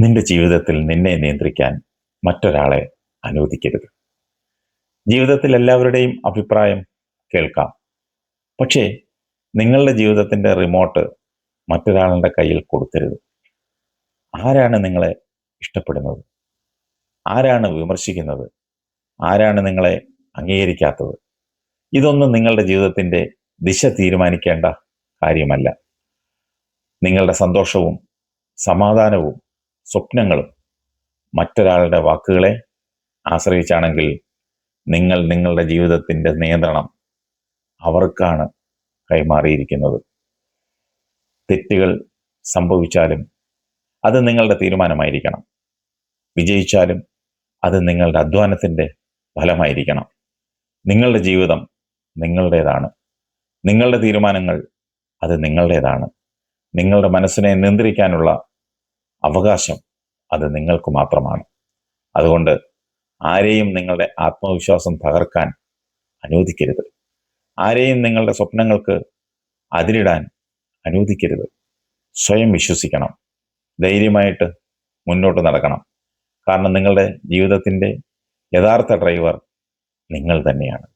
നിന്റെ ജീവിതത്തിൽ നിന്നെ നിയന്ത്രിക്കാൻ മറ്റൊരാളെ അനുവദിക്കരുത്. ജീവിതത്തിൽ എല്ലാവരുടെയും അഭിപ്രായം കേൾക്കാം. പക്ഷേ നിങ്ങളുടെ ജീവിതത്തിൻ്റെ റിമോട്ട് മറ്റൊരാളുടെ കയ്യിൽ കൊടുക്കരുത്. ആരാണ് നിങ്ങളെ ഇഷ്ടപ്പെടുന്നത്? ആരാണ് വിമർശിക്കുന്നത്? ആരാണ് നിങ്ങളെ അംഗീകരിക്കാത്തത്? ഇതൊന്നും നിങ്ങളുടെ ജീവിതത്തിൻ്റെ ദിശ തീരുമാനിക്കേണ്ട കാര്യമല്ല. നിങ്ങളുടെ സന്തോഷവും സമാധാനവും സ്വപ്നങ്ങളും മറ്റൊരാളുടെ വാക്കുകളെ ആശ്രയിച്ചാണെങ്കിൽ നിങ്ങൾ നിങ്ങളുടെ ജീവിതത്തിൻ്റെ നിയന്ത്രണം അവർക്കാണ് കൈമാറിയിരിക്കുന്നത്. തെറ്റുകൾ സംഭവിച്ചാലും അത് നിങ്ങളുടെ തീരുമാനമായിരിക്കണം. വിജയിച്ചാലും അത് നിങ്ങളുടെ അധ്വാനത്തിൻ്റെ ഫലമായിരിക്കണം. നിങ്ങളുടെ ജീവിതം നിങ്ങളുടേതാണ്. നിങ്ങളുടെ തീരുമാനങ്ങൾ അത് നിങ്ങളുടേതാണ്. നിങ്ങളുടെ മനസ്സിനെ നിയന്ത്രിക്കാനുള്ള അവകാശം അത് നിങ്ങൾക്ക് മാത്രമാണ്. അതുകൊണ്ട് ആരെയും നിങ്ങളുടെ ആത്മവിശ്വാസം തകർക്കാൻ അനുവദിക്കരുത്. ആരെയും നിങ്ങളുടെ സ്വപ്നങ്ങൾക്ക് അതിരിടാൻ അനുവദിക്കരുത്. സ്വയം വിശ്വസിക്കണം. ധൈര്യമായിട്ട് മുന്നോട്ട് നടക്കണം. കാരണം നിങ്ങളുടെ ജീവിതത്തിൻ്റെ യഥാർത്ഥ ഡ്രൈവർ നിങ്ങൾ തന്നെയാണ്.